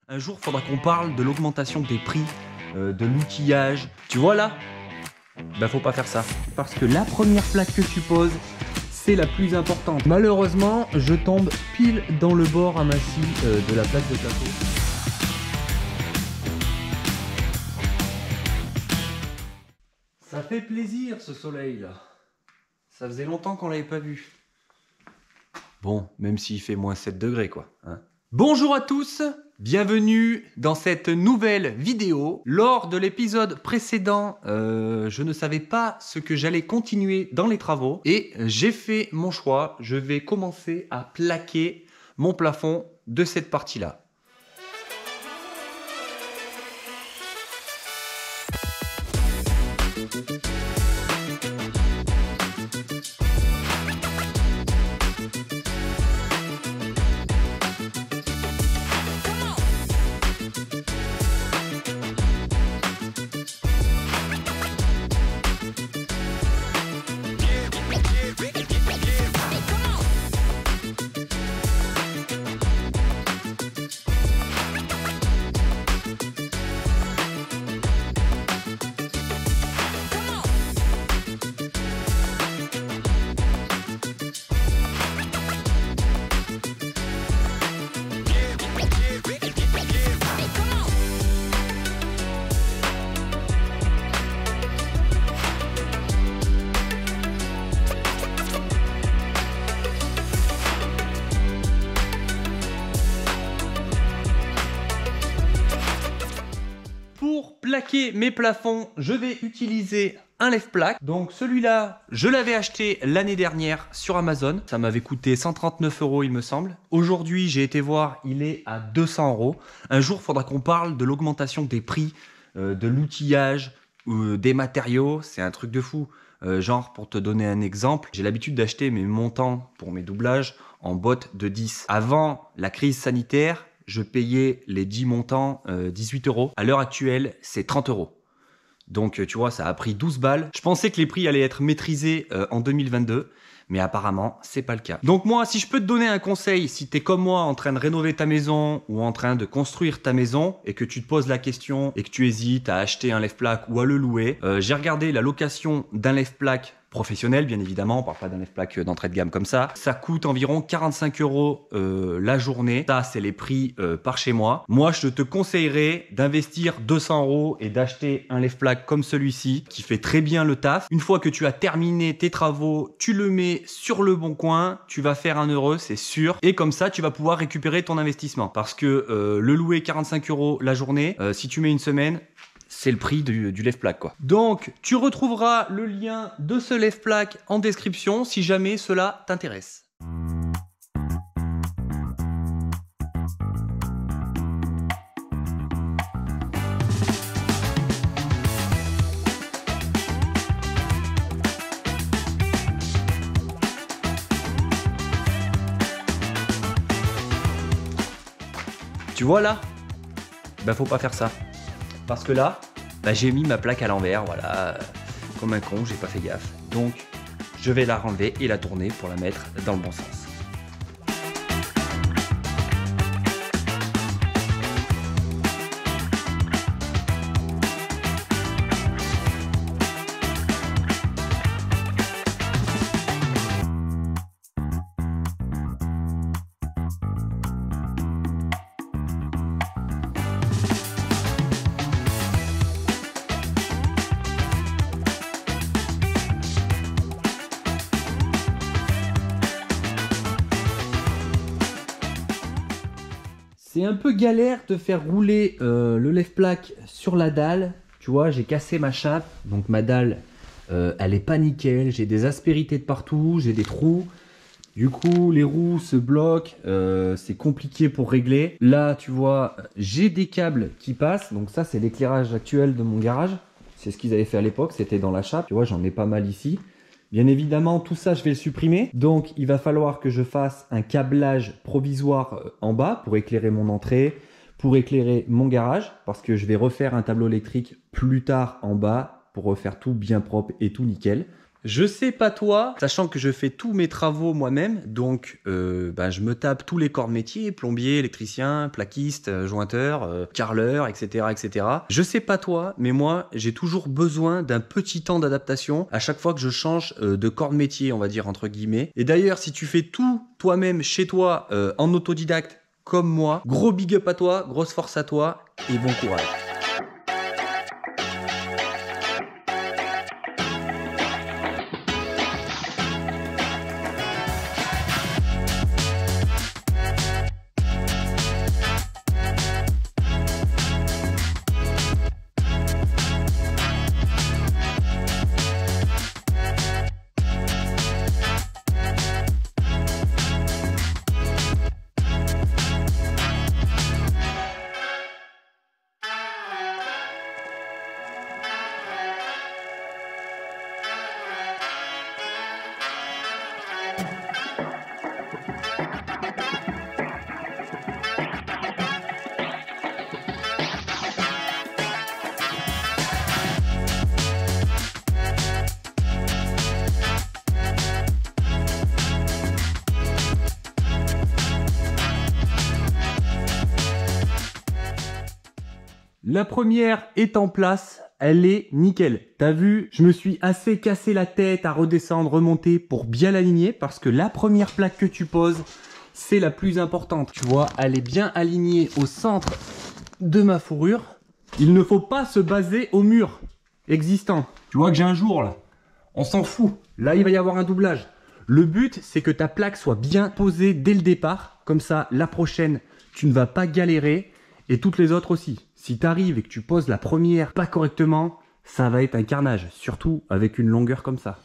Un jour, il faudra qu'on parle de l'augmentation des prix, de l'outillage. Tu vois là? Ben faut pas faire ça. Parce que la première plaque que tu poses, c'est la plus importante. Malheureusement, je tombe pile dans le bord aminci de la plaque de plateau. Ça fait plaisir ce soleil là. Ça faisait longtemps qu'on l'avait pas vu. Bon, même s'il fait moins 7 degrés quoi. Hein. Bonjour à tous, bienvenue dans cette nouvelle vidéo. Lors de l'épisode précédent, je ne savais pas ce que j'allais continuer dans les travaux et j'ai fait mon choix. Je vais commencer à plaquer mon plafond de cette partie-là. Pour plaquer mes plafonds, je vais utiliser un lève-plaque. Donc celui-là, je l'avais acheté l'année dernière sur Amazon. Ça m'avait coûté 139 € il me semble. Aujourd'hui, j'ai été voir, il est à 200 €. Un jour, il faudra qu'on parle de l'augmentation des prix, de l'outillage, des matériaux. C'est un truc de fou. Genre, pour te donner un exemple, j'ai l'habitude d'acheter mes montants pour mes doublages en bottes de 10. Avant la crise sanitaire, je payais les 10 montants 18 €. À l'heure actuelle, c'est 30 €. Donc, tu vois, ça a pris 12 balles. Je pensais que les prix allaient être maîtrisés en 2022, mais apparemment, c'est pas le cas. Donc moi, si je peux te donner un conseil, si tu es comme moi en train de rénover ta maison ou en train de construire ta maison et que tu te poses la question et que tu hésites à acheter un lève-plaque ou à le louer, j'ai regardé la location d'un lève-plaque professionnel, bien évidemment, on parle pas d'un lève-plaque d'entrée de gamme comme ça. Ça coûte environ 45 € la journée. Ça, c'est les prix par chez moi. Moi, je te conseillerais d'investir 200 € et d'acheter un lève-plaque comme celui-ci, qui fait très bien le taf. Une fois que tu as terminé tes travaux, tu le mets sur le bon coin, tu vas faire un heureux, c'est sûr. Et comme ça, tu vas pouvoir récupérer ton investissement. Parce que le louer 45 € la journée, si tu mets une semaine, c'est le prix du lève-plaque quoi. Donc tu retrouveras le lien de ce lève-plaque en description si jamais cela t'intéresse. Tu vois là? Ben faut pas faire ça. Parce que là, bah, j'ai mis ma plaque à l'envers, voilà, comme un con, j'ai pas fait gaffe. Donc, je vais la renlever et la tourner pour la mettre dans le bon sens. C'est un peu galère de faire rouler le lève-plaque sur la dalle. Tu vois, j'ai cassé ma chape, donc ma dalle, elle est pas nickel. J'ai des aspérités de partout, j'ai des trous. Du coup, les roues se bloquent, c'est compliqué pour régler. Là, tu vois, j'ai des câbles qui passent. Donc ça, c'est l'éclairage actuel de mon garage. C'est ce qu'ils avaient fait à l'époque, c'était dans la chape. Tu vois, j'en ai pas mal ici. Bien évidemment, tout ça, je vais le supprimer. Donc, il va falloir que je fasse un câblage provisoire en bas pour éclairer mon entrée, pour éclairer mon garage, parce que je vais refaire un tableau électrique plus tard en bas pour refaire tout bien propre et tout nickel. Je sais pas toi, sachant que je fais tous mes travaux moi-même, donc je me tape tous les corps de métier, plombier, électricien, plaquiste, jointeur, carreleur, etc., etc. Je sais pas toi, mais moi j'ai toujours besoin d'un petit temps d'adaptation à chaque fois que je change de corps de métier, on va dire entre guillemets. Et d'ailleurs, si tu fais tout toi-même chez toi en autodidacte comme moi, gros big up à toi, grosse force à toi et bon courage. La première est en place, elle est nickel. T'as vu, je me suis assez cassé la tête à redescendre, remonter pour bien l'aligner parce que la première plaque que tu poses, c'est la plus importante. Tu vois, elle est bien alignée au centre de ma fourrure. Il ne faut pas se baser au mur existant. Tu vois que j'ai un jour là, on s'en fout. Là, il va y avoir un doublage. Le but, c'est que ta plaque soit bien posée dès le départ. Comme ça, la prochaine, tu ne vas pas galérer. Et toutes les autres aussi. Si tu arrives et que tu poses la première pas correctement, ça va être un carnage. Surtout avec une longueur comme ça.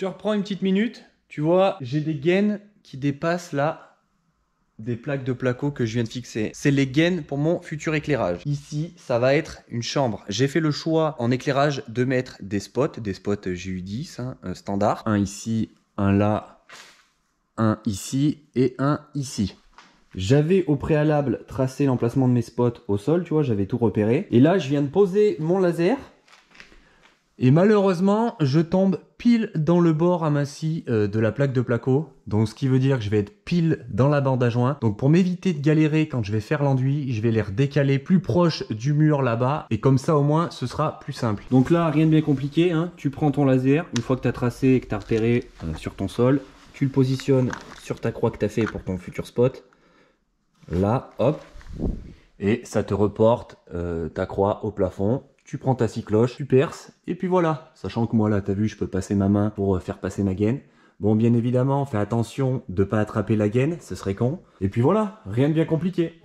Je te reprends une petite minute. Tu vois, j'ai des gaines qui dépassent là des plaques de placo que je viens de fixer. C'est les gaines pour mon futur éclairage. Ici, ça va être une chambre. J'ai fait le choix en éclairage de mettre des spots GU10 standard. Un ici, un là, un ici et un ici. J'avais au préalable tracé l'emplacement de mes spots au sol, tu vois, j'avais tout repéré. Et là, je viens de poser mon laser. Et malheureusement, je tombe pile dans le bord aminci de la plaque de placo. Donc ce qui veut dire que je vais être pile dans la bande à joint. Donc pour m'éviter de galérer quand je vais faire l'enduit, je vais les redécaler plus proche du mur là-bas. Et comme ça au moins, ce sera plus simple. Donc là, rien de bien compliqué, hein. Tu prends ton laser, une fois que tu as tracé et que tu as repéré sur ton sol, tu le positionnes sur ta croix que tu as fait pour ton futur spot. Là, hop. Et ça te reporte ta croix au plafond. Tu prends ta scie cloche, tu perces, et puis voilà. Sachant que moi là, t'as vu, je peux passer ma main pour faire passer ma gaine. Bon, bien évidemment, fais attention de pas attraper la gaine, ce serait con. Et puis voilà, rien de bien compliqué.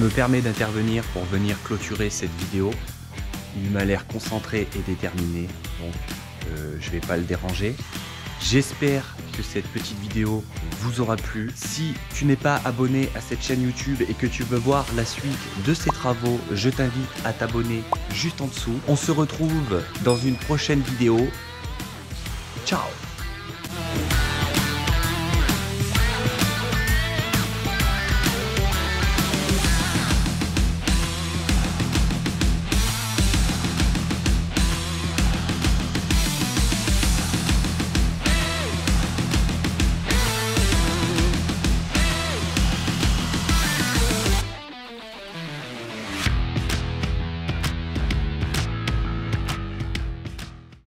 me permet d'intervenir pour venir clôturer cette vidéo. Il m'a l'air concentré et déterminé, donc je vais pas le déranger. J'espère que cette petite vidéo vous aura plu. Si tu n'es pas abonné à cette chaîne YouTube et que tu veux voir la suite de ces travaux, je t'invite à t'abonner juste en dessous. On se retrouve dans une prochaine vidéo. Ciao!